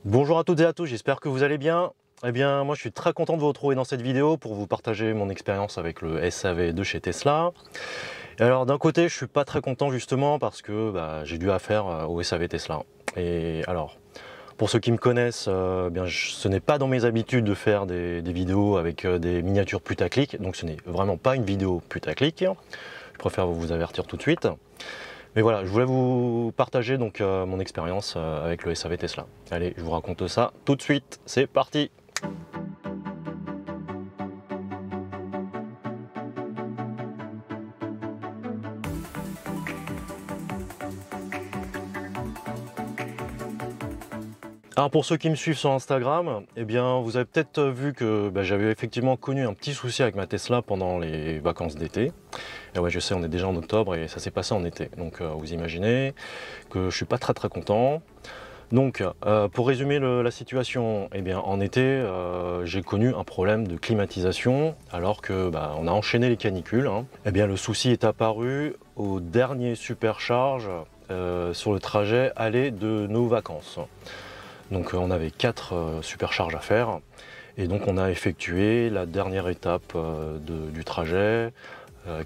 Bonjour à toutes et à tous, j'espère que vous allez bien. Eh bien, moi je suis très content de vous retrouver dans cette vidéo pour vous partager mon expérience avec le SAV de chez Tesla. Et alors d'un côté, je suis pas très content justement parce que j'ai dû affaire au SAV Tesla. Et alors, pour ceux qui me connaissent, ce n'est pas dans mes habitudes de faire des vidéos avec des miniatures putaclic, donc ce n'est vraiment pas une vidéo putaclic. Je préfère vous avertir tout de suite. Mais voilà, je voulais vous partager donc mon expérience avec le SAV Tesla. Allez, je vous raconte ça tout de suite, c'est parti! Alors pour ceux qui me suivent sur Instagram, eh bien vous avez peut-être vu que j'avais effectivement connu un petit souci avec ma Tesla pendant les vacances d'été. Et ouais, je sais, on est déjà en octobre et ça s'est passé en été. Donc vous imaginez que je suis pas très content. Donc pour résumer la situation, eh bien en été j'ai connu un problème de climatisation alors que on a enchaîné les canicules, hein. Eh bien le souci est apparu au dernier supercharge sur le trajet aller de nos vacances. Donc on avait 4 supercharges à faire et donc on a effectué la dernière étape du trajet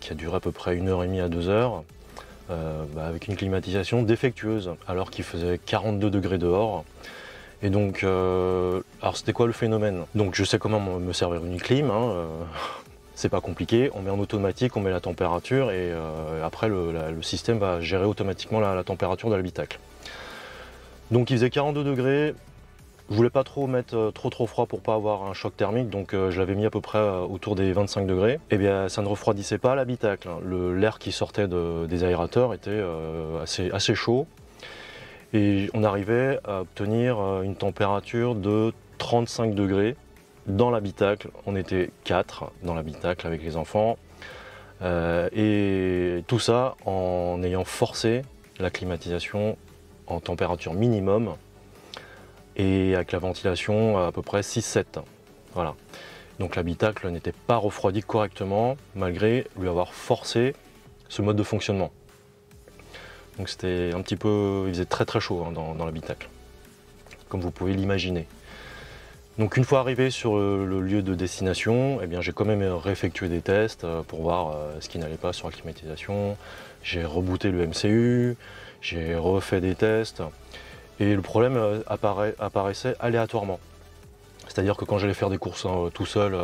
qui a duré à peu près 1h30 à 2 heures avec une climatisation défectueuse alors qu'il faisait 42 degrés dehors. Et donc, alors c'était quoi le phénomène? Donc je sais comment me servir une clim, hein, c'est pas compliqué, on met en automatique, on met la température et après le système va gérer automatiquement la température de l'habitacle. Donc il faisait 42 degrés, je voulais pas trop mettre trop froid pour pas avoir un choc thermique, donc je l'avais mis à peu près autour des 25 degrés. Et bien ça ne refroidissait pas l'habitacle, hein. L'air qui sortait des aérateurs était assez chaud. Et on arrivait à obtenir une température de 35 degrés dans l'habitacle. On était 4 dans l'habitacle avec les enfants. Et tout ça en ayant forcé la climatisation en température minimum et avec la ventilation à peu près 6-7. Voilà. Donc l'habitacle n'était pas refroidi correctement malgré lui avoir forcé ce mode de fonctionnement. Donc c'était un petit peu, il faisait très chaud hein, dans l'habitacle, comme vous pouvez l'imaginer. Donc une fois arrivé sur le lieu de destination, eh bien j'ai quand même réeffectué des tests pour voir ce qui n'allait pas sur la climatisation. J'ai rebooté le MCU, j'ai refait des tests et le problème apparaissait aléatoirement. C'est-à-dire que quand j'allais faire des courses tout seul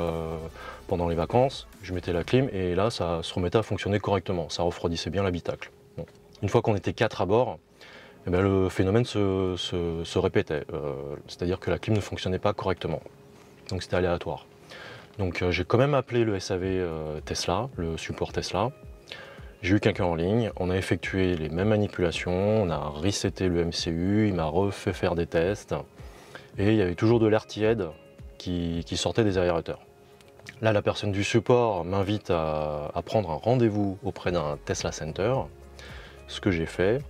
pendant les vacances, je mettais la clim et là ça se remettait à fonctionner correctement, ça refroidissait bien l'habitacle. Bon. Une fois qu'on était 4 à bord, eh bien, le phénomène se répétait, c'est-à-dire que la clim ne fonctionnait pas correctement, donc c'était aléatoire. Donc j'ai quand même appelé le SAV Tesla, le support Tesla. J'ai eu quelqu'un en ligne, on a effectué les mêmes manipulations, on a reseté le MCU, il m'a refait faire des tests, et il y avait toujours de l'air tiède qui sortait des aérateurs. Là, la personne du support m'invite à prendre un rendez-vous auprès d'un Tesla Center, ce que j'ai fait.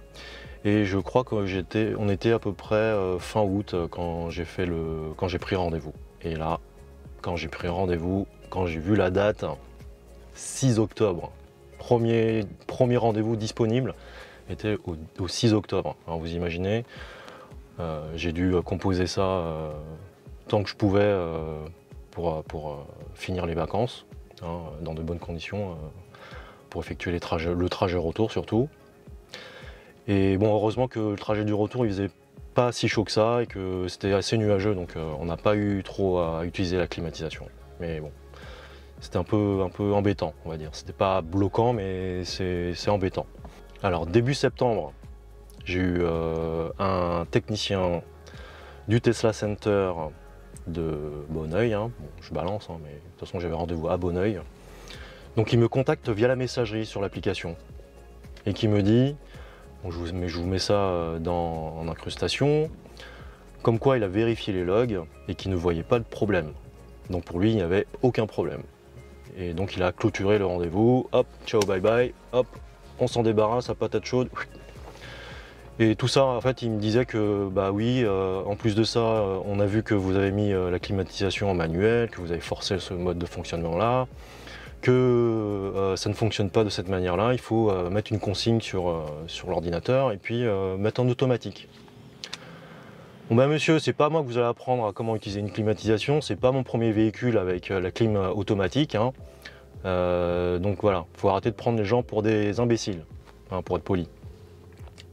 Et je crois qu'on était à peu près fin août quand j'ai pris rendez-vous. Et là, quand j'ai pris rendez-vous, quand j'ai vu la date, 6 octobre, premier rendez-vous disponible était au 6 octobre. Alors vous imaginez, j'ai dû composer ça tant que je pouvais pour finir les vacances, hein, dans de bonnes conditions, pour effectuer le trajet retour surtout. Et bon, heureusement que le trajet du retour il faisait pas si chaud que ça et que c'était assez nuageux, donc on n'a pas eu trop à utiliser la climatisation. Mais bon, c'était un peu embêtant, on va dire. C'était pas bloquant, mais c'est embêtant. Alors début septembre, j'ai eu un technicien du Tesla Center de Bonneuil, hein. Bon, je balance, hein, mais de toute façon j'avais rendez-vous à Bonneuil. Donc il me contacte via la messagerie sur l'application et qui me dit, bon, je vous mets ça en incrustation, comme quoi il a vérifié les logs et qu'il ne voyait pas de problème. Donc pour lui il n'y avait aucun problème. Et donc il a clôturé le rendez-vous, hop, ciao bye bye, hop, on s'en débarrasse à patate chaude. Et tout ça, en fait, il me disait que, bah oui, en plus de ça, on a vu que vous avez mis la climatisation en manuel, que vous avez forcé ce mode de fonctionnement-là, que ça ne fonctionne pas de cette manière-là, il faut mettre une consigne sur l'ordinateur et puis mettre en automatique. Bon bah monsieur, c'est pas moi que vous allez apprendre à comment utiliser une climatisation, c'est pas mon premier véhicule avec la clim automatique, hein. Donc voilà, faut arrêter de prendre les gens pour des imbéciles, hein, pour être poli.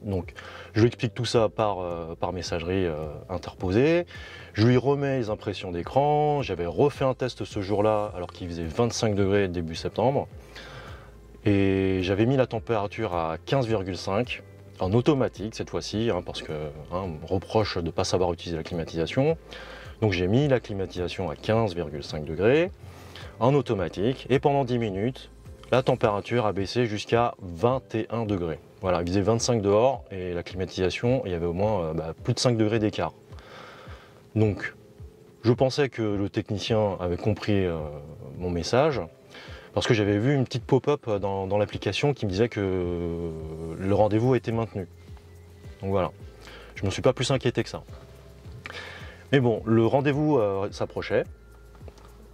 Donc je lui explique tout ça par messagerie interposée, je lui remets les impressions d'écran, j'avais refait un test ce jour-là alors qu'il faisait 25 degrés début septembre, et j'avais mis la température à 15,5, en automatique cette fois-ci, hein, parce que on me reproche de ne pas savoir utiliser la climatisation. Donc j'ai mis la climatisation à 15,5 degrés, en automatique, et pendant 10 minutes, la température a baissé jusqu'à 21 degrés. Voilà, il faisait 25 dehors, et la climatisation, il y avait au moins plus de 5 degrés d'écart. Donc, je pensais que le technicien avait compris mon message, parce que j'avais vu une petite pop-up dans l'application qui me disait que le rendez-vous a été maintenu. Donc voilà, je ne me suis pas plus inquiété que ça. Mais bon, le rendez-vous s'approchait,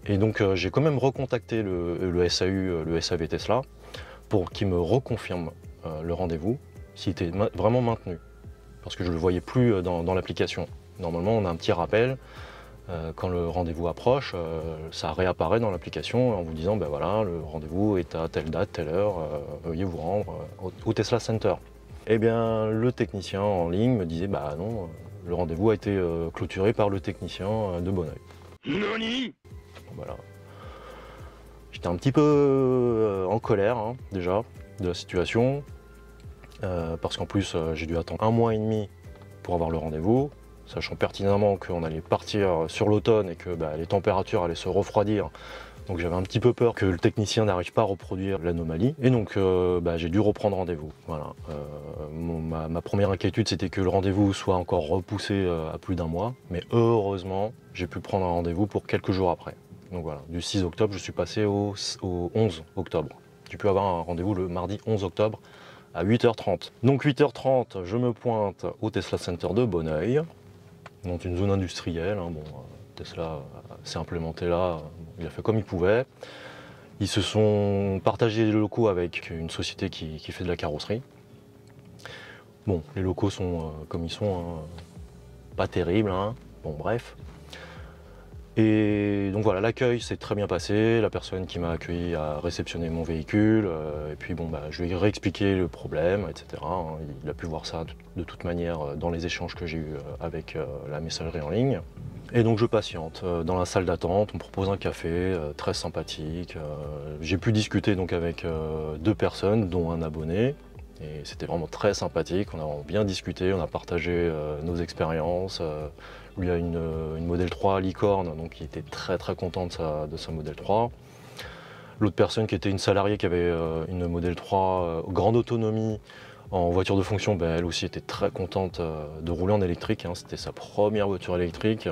et donc j'ai quand même recontacté le SAU, le SAV Tesla, pour qu'il me reconfirme le rendez-vous, s'il était vraiment maintenu, parce que je ne le voyais plus dans l'application. Normalement, on a un petit rappel. Quand le rendez-vous approche, ça réapparaît dans l'application en vous disant ben voilà, le rendez-vous est à telle date, telle heure, veuillez vous rendre au Tesla Center. Eh bien, le technicien en ligne me disait bah non, le rendez-vous a été clôturé par le technicien de Bonneuil. Nani ? Voilà. J'étais un petit peu en colère hein, déjà de la situation, parce qu'en plus j'ai dû attendre 1 mois et demi pour avoir le rendez-vous, sachant pertinemment qu'on allait partir sur l'automne et que les températures allaient se refroidir. Donc j'avais un petit peu peur que le technicien n'arrive pas à reproduire l'anomalie. Et donc j'ai dû reprendre rendez-vous. Voilà. Ma première inquiétude, c'était que le rendez-vous soit encore repoussé à plus d'1 mois. Mais heureusement, j'ai pu prendre un rendez-vous pour quelques jours après. Donc voilà, du 6 octobre, je suis passé au 11 octobre. J'ai pu avoir un rendez-vous le mardi 11 octobre à 8h30. Donc 8h30, je me pointe au Tesla Center de Bonneuil, dans une zone industrielle. Hein, bon, Tesla s'est implémenté là, il a fait comme il pouvait. Ils se sont partagés les locaux avec une société qui fait de la carrosserie. Bon, les locaux sont comme ils sont, hein, pas terribles, hein. Bon bref. Et donc voilà, l'accueil s'est très bien passé, la personne qui m'a accueilli a réceptionné mon véhicule, et puis bon, je lui ai réexpliqué le problème, etc. Hein. Il a pu voir ça de toute manière dans les échanges que j'ai eus avec la messagerie en ligne. Et donc je patiente dans la salle d'attente, on me propose un café, très sympathique. J'ai pu discuter donc avec 2 personnes, dont un abonné, et c'était vraiment très sympathique, on a bien discuté, on a partagé nos expériences. Lui a une Model 3 licorne, donc il était très très content de sa Model 3. L'autre personne qui était une salariée qui avait une Model 3 grande autonomie en voiture de fonction, elle aussi était très contente de rouler en électrique, hein. C'était sa première voiture électrique.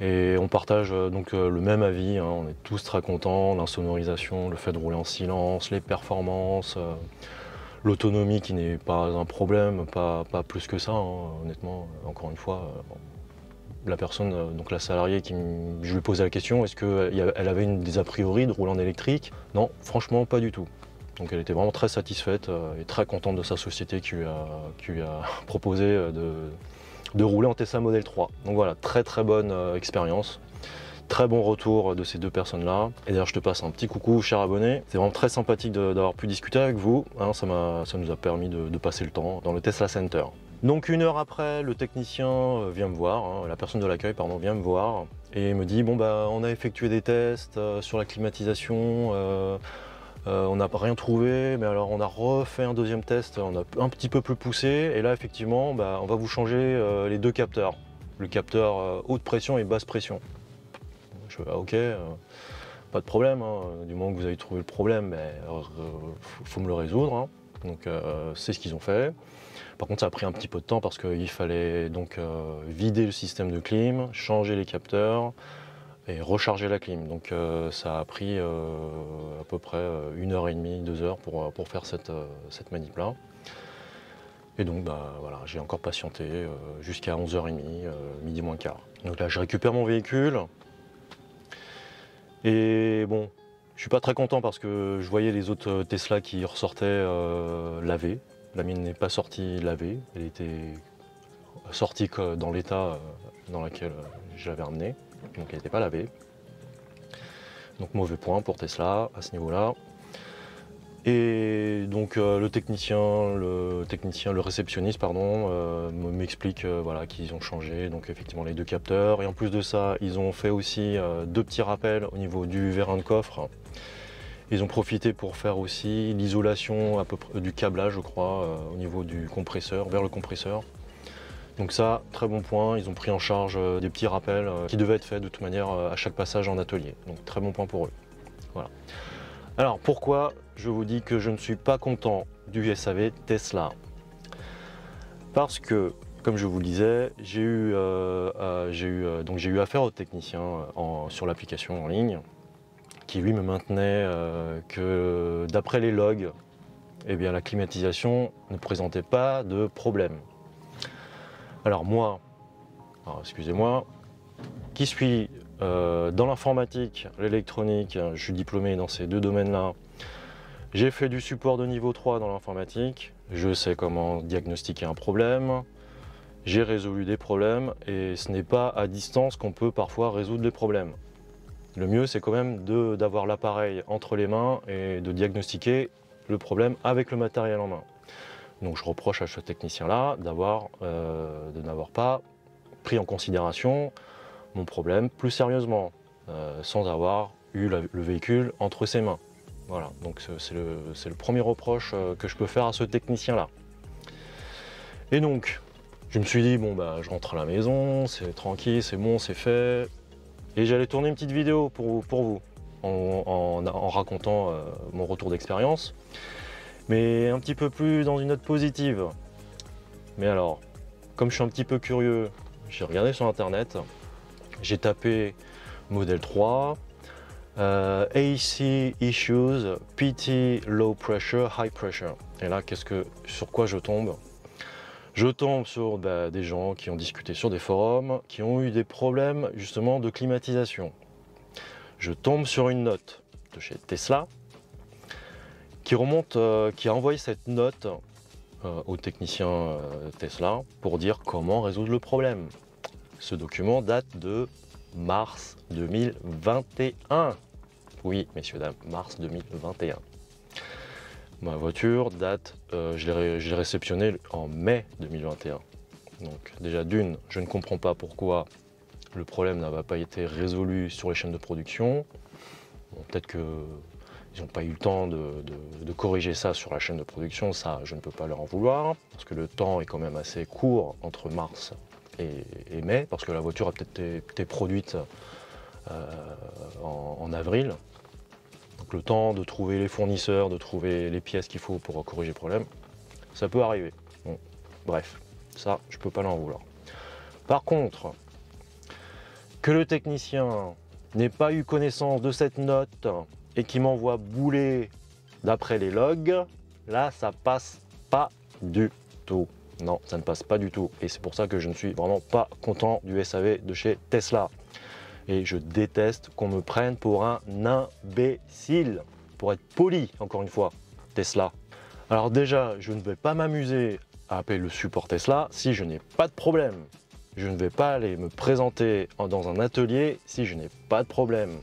Et on partage donc le même avis, hein. On est tous très contents, l'insonorisation, le fait de rouler en silence, les performances, l'autonomie qui n'est pas un problème, pas plus que ça, hein, honnêtement, encore une fois. La personne, donc la salariée, je lui posais la question, est-ce qu'elle avait des a priori de rouler en électrique? Non, franchement pas du tout. Donc elle était vraiment très satisfaite et très contente de sa société qui lui a proposé de rouler en Tesla Model 3. Donc voilà, très très bonne expérience. Très bon retour de ces 2 personnes-là. Et d'ailleurs, je te passe un petit coucou, cher abonné. C'est vraiment très sympathique d'avoir pu discuter avec vous. Hein, ça nous a permis de passer le temps dans le Tesla Center. Donc 1 heure après, le technicien vient me voir, hein, la personne de l'accueil vient me voir et me dit bon on a effectué des tests sur la climatisation, on n'a rien trouvé, mais alors on a refait un 2e test, on a un petit peu plus poussé, et là effectivement on va vous changer les 2 capteurs, le capteur haute pression et basse pression. Je fais ok, pas de problème, hein, du moment que vous avez trouvé le problème, faut me le résoudre, hein. Donc c'est ce qu'ils ont fait. Par contre ça a pris un petit peu de temps parce qu'il fallait donc vider le système de clim, changer les capteurs et recharger la clim. Donc ça a pris à peu près 1h30, 2 heures pour faire cette manip-là. Et donc voilà, j'ai encore patienté jusqu'à 11h30, midi moins quart. Donc là je récupère mon véhicule. Et bon, je suis pas très content parce que je voyais les autres Tesla qui ressortaient lavés. La mienne n'est pas sortie lavée, elle était sortie dans l'état dans lequel je l'avais ramené, donc elle n'était pas lavée. Donc mauvais point pour Tesla à ce niveau-là. Et donc le réceptionniste pardon, m'explique voilà, qu'ils ont changé donc effectivement les deux capteurs. Et en plus de ça, ils ont fait aussi deux petits rappels au niveau du vérin de coffre. Ils ont profité pour faire aussi l'isolation à peu près du câblage, je crois, au niveau du compresseur, vers le compresseur. Donc ça, très bon point, ils ont pris en charge des petits rappels qui devaient être faits de toute manière à chaque passage en atelier. Donc très bon point pour eux. Voilà. Alors pourquoi je vous dis que je ne suis pas content du SAV Tesla? Parce que, comme je vous le disais, j'ai eu affaire au technicien sur l'application en ligne, qui lui me maintenait que d'après les logs, eh bien, la climatisation ne présentait pas de problème. Alors moi, excusez-moi, qui suis dans l'informatique, l'électronique, je suis diplômé dans ces deux domaines-là. J'ai fait du support de niveau 3 dans l'informatique, je sais comment diagnostiquer un problème, j'ai résolu des problèmes et ce n'est pas à distance qu'on peut parfois résoudre les problèmes. Le mieux c'est quand même d'avoir l'appareil entre les mains et de diagnostiquer le problème avec le matériel en main. Donc je reproche à ce technicien-là de n'avoir pas pris en considération mon problème plus sérieusement, sans avoir eu le véhicule entre ses mains. Voilà, donc c'est le premier reproche que je peux faire à ce technicien-là. Et donc, je me suis dit, bon bah je rentre à la maison, c'est tranquille, c'est bon, c'est fait. Et j'allais tourner une petite vidéo pour vous, en racontant mon retour d'expérience, mais un petit peu plus dans une note positive. Mais alors, comme je suis un petit peu curieux, j'ai regardé sur internet, j'ai tapé modèle 3, AC issues, PT low pressure, high pressure. Et là, sur quoi je tombe? Je tombe sur des gens qui ont discuté sur des forums, qui ont eu des problèmes justement de climatisation. Je tombe sur une note de chez Tesla qui a envoyé cette note au technicien Tesla pour dire comment résoudre le problème. Ce document date de mars 2021. Oui, messieurs, dames, mars 2021. Ma voiture date, je l'ai réceptionnée en mai 2021. Donc déjà d'une, je ne comprends pas pourquoi le problème n'a pas été résolu sur les chaînes de production. Bon, peut-être qu'ils n'ont pas eu le temps de corriger ça sur la chaîne de production, ça je ne peux pas leur en vouloir, parce que le temps est quand même assez court entre mars et mai, parce que la voiture a peut-être été produite en avril. Donc le temps de trouver les fournisseurs, de trouver les pièces qu'il faut pour corriger le problème, ça peut arriver. Bon, bref, ça je peux pas l'en vouloir. Par contre, que le technicien n'ait pas eu connaissance de cette note et qui m'envoie bouler d'après les logs, là ça passe pas du tout. Non, ça ne passe pas du tout. Et c'est pour ça que je ne suis vraiment pas content du SAV de chez Tesla. Et je déteste qu'on me prenne pour un imbécile, pour être poli, encore une fois, Tesla. Alors déjà, je ne vais pas m'amuser à appeler le support Tesla si je n'ai pas de problème. Je ne vais pas aller me présenter dans un atelier si je n'ai pas de problème.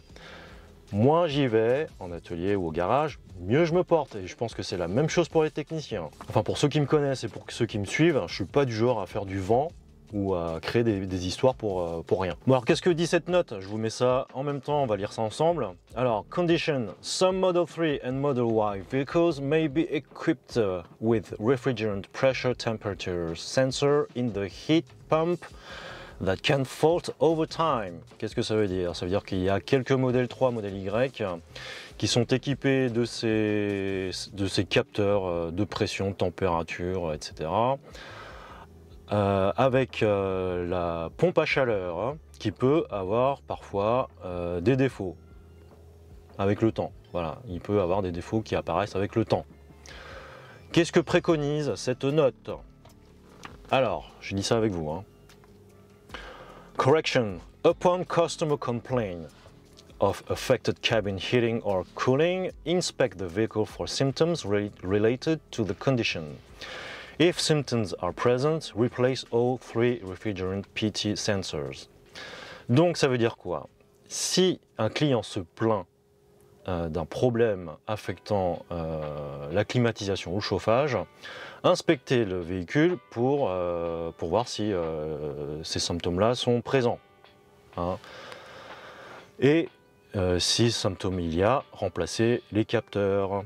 Moins j'y vais, en atelier ou au garage, mieux je me porte. Et je pense que c'est la même chose pour les techniciens. Enfin, pour ceux qui me connaissent et pour ceux qui me suivent, je ne suis pas du genre à faire du vent ou à créer des histoires pour rien. Bon alors qu'est-ce que dit cette note? Je vous mets ça en même temps, on va lire ça ensemble. Alors, condition, some Model 3 and Model Y vehicles may be equipped with refrigerant pressure temperature sensor in the heat pump that can fault over time. Qu'est-ce que ça veut dire? Ça veut dire qu'il y a quelques modèles 3, modèle Y qui sont équipés de ces capteurs de pression, de température, etc. Avec la pompe à chaleur hein, qui peut avoir parfois des défauts avec le temps. Voilà, il peut avoir des défauts qui apparaissent avec le temps. Qu'est-ce que préconise cette note? Alors, je dis ça avec vous. Hein. Correction. Upon customer complaint of affected cabin heating or cooling, inspect the vehicle for symptoms related to the condition. If symptoms are present, replace all 3 refrigerant PT sensors. Donc ça veut dire quoi? Si un client se plaint d'un problème affectant la climatisation ou le chauffage, inspectez le véhicule pour voir si ces symptômes-là sont présents. Hein. Et si symptômes il y a, remplacez les capteurs.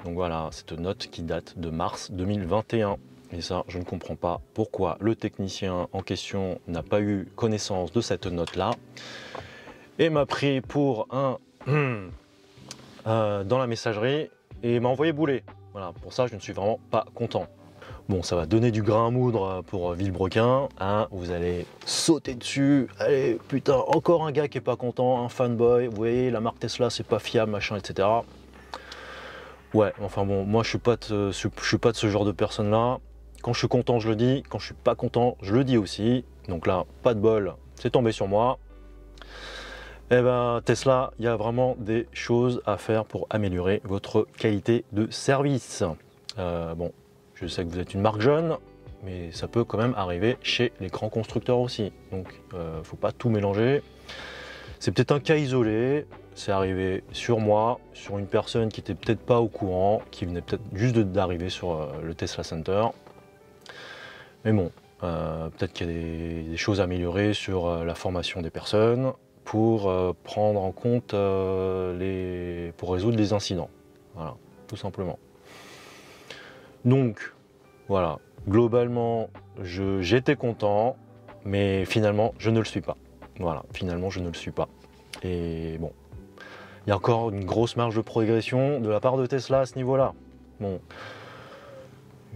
Donc voilà, cette note qui date de mars 2021. Et ça, je ne comprends pas pourquoi le technicien en question n'a pas eu connaissance de cette note-là et m'a pris pour un dans la messagerie et m'a envoyé bouler. Voilà, pour ça, je ne suis vraiment pas content. Bon, ça va donner du grain à moudre pour Villebrequin, hein, vous allez sauter dessus, allez, putain, encore un gars qui est pas content, un fanboy, vous voyez, la marque Tesla, c'est pas fiable, machin, etc. Ouais, enfin bon, moi je suis pas de ce genre de personne-là. Quand je suis content, je le dis, quand je suis pas content, je le dis aussi. Donc là, pas de bol, c'est tombé sur moi. Eh ben, Tesla, il y a vraiment des choses à faire pour améliorer votre qualité de service. Bon, je sais que vous êtes une marque jeune, mais ça peut quand même arriver chez les grands constructeurs aussi. Donc, faut pas tout mélanger. C'est peut-être un cas isolé. C'est arrivé sur moi, sur une personne qui était peut-être pas au courant, qui venait peut-être juste d'arriver sur le Tesla Center. Mais bon, peut-être qu'il y a des choses à améliorer sur la formation des personnes pour prendre en compte pour résoudre les incidents. Voilà, tout simplement. Donc, voilà, globalement, j'étais content, mais finalement, je ne le suis pas. Voilà, finalement, je ne le suis pas. Et bon, il y a encore une grosse marge de progression de la part de Tesla à ce niveau-là. Bon,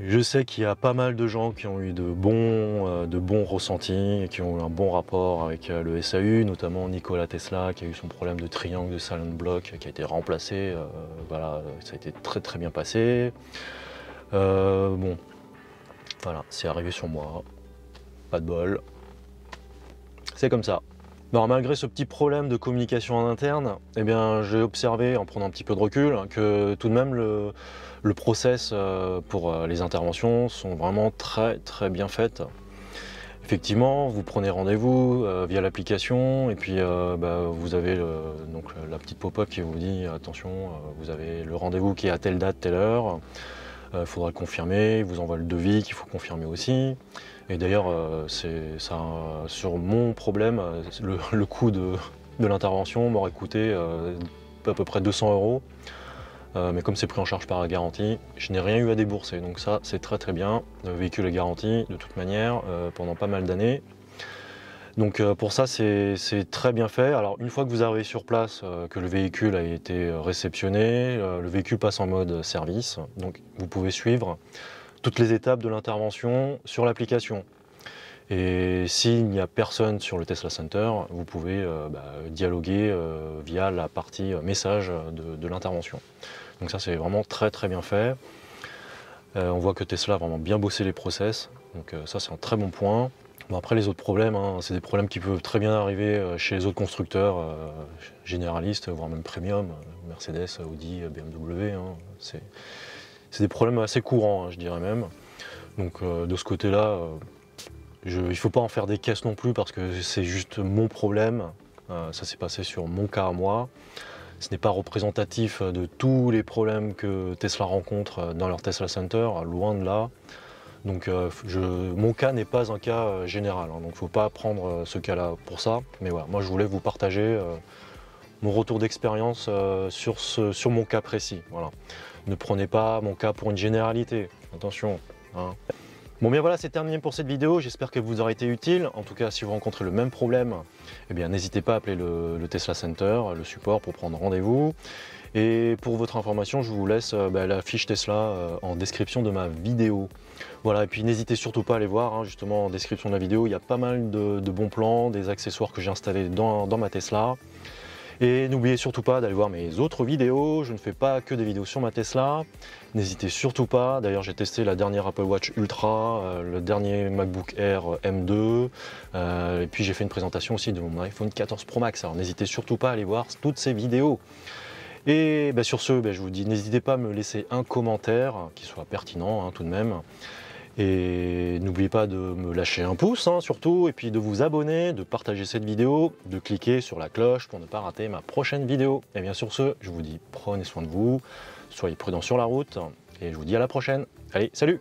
je sais qu'il y a pas mal de gens qui ont eu de bons ressentis, et qui ont eu un bon rapport avec le SAU, notamment Nikola Tesla qui a eu son problème de triangle de silent block qui a été remplacé. Voilà, ça a été très très bien passé. Bon, voilà, c'est arrivé sur moi. Pas de bol. C'est comme ça. Alors, malgré ce petit problème de communication en interne, eh bien, j'ai observé, en prenant un petit peu de recul, que tout de même le process pour les interventions sont vraiment très très bien faites. Effectivement, vous prenez rendez-vous via l'application et puis vous avez donc, la petite pop-up qui vous dit attention, vous avez le rendez-vous qui est à telle date, telle heure. Il faudra le confirmer, il vous envoie le devis qu'il faut confirmer aussi. Et d'ailleurs, sur mon problème, le coût de l'intervention m'aurait coûté à peu près 200 €. Mais comme c'est pris en charge par la garantie, je n'ai rien eu à débourser. Donc ça, c'est très très bien. Le véhicule est garanti de toute manière pendant pas mal d'années. Donc pour ça, c'est très bien fait. Alors une fois que vous arrivez sur place, que le véhicule a été réceptionné, le véhicule passe en mode service. Donc vous pouvez suivre toutes les étapes de l'intervention sur l'application. Et s'il n'y a personne sur le Tesla Center, vous pouvez dialoguer via la partie message de l'intervention. Donc ça, c'est vraiment très très bien fait. On voit que Tesla a vraiment bien bossé les process. Donc ça, c'est un très bon point. Bon, après, les autres problèmes, hein, c'est des problèmes qui peuvent très bien arriver chez les autres constructeurs généralistes, voire même premium, Mercedes, Audi, BMW. Hein, c'est des problèmes assez courants, hein, je dirais même. Donc de ce côté-là, il ne faut pas en faire des caisses non plus parce que c'est juste mon problème. Ça s'est passé sur mon cas à moi. Ce n'est pas représentatif de tous les problèmes que Tesla rencontre dans leur Tesla Center, loin de là. Donc mon cas n'est pas un cas général, hein, donc il ne faut pas prendre ce cas-là pour ça. Mais voilà, moi je voulais vous partager mon retour d'expérience sur mon cas précis. Voilà. Ne prenez pas mon cas pour une généralité, attention. Hein. Bon bien voilà, c'est terminé pour cette vidéo, j'espère qu'elle vous aura été utile. En tout cas, si vous rencontrez le même problème, eh bien n'hésitez pas à appeler le Tesla Center, le support pour prendre rendez-vous. Et pour votre information, je vous laisse la fiche Tesla en description de ma vidéo. Voilà, et puis n'hésitez surtout pas à aller voir, hein, justement en description de la vidéo, il y a pas mal de bons plans, des accessoires que j'ai installés dans ma Tesla. Et n'oubliez surtout pas d'aller voir mes autres vidéos, je ne fais pas que des vidéos sur ma Tesla. N'hésitez surtout pas, d'ailleurs j'ai testé la dernière Apple Watch Ultra, le dernier MacBook Air M2, et puis j'ai fait une présentation aussi de mon iPhone 14 Pro Max, alors n'hésitez surtout pas à aller voir toutes ces vidéos. Et sur ce, je vous dis, n'hésitez pas à me laisser un commentaire qui soit pertinent tout de même. Et n'oubliez pas de me lâcher un pouce surtout, et puis de vous abonner, de partager cette vidéo, de cliquer sur la cloche pour ne pas rater ma prochaine vidéo. Et bien sur ce, je vous dis prenez soin de vous, soyez prudents sur la route, et je vous dis à la prochaine. Allez, salut!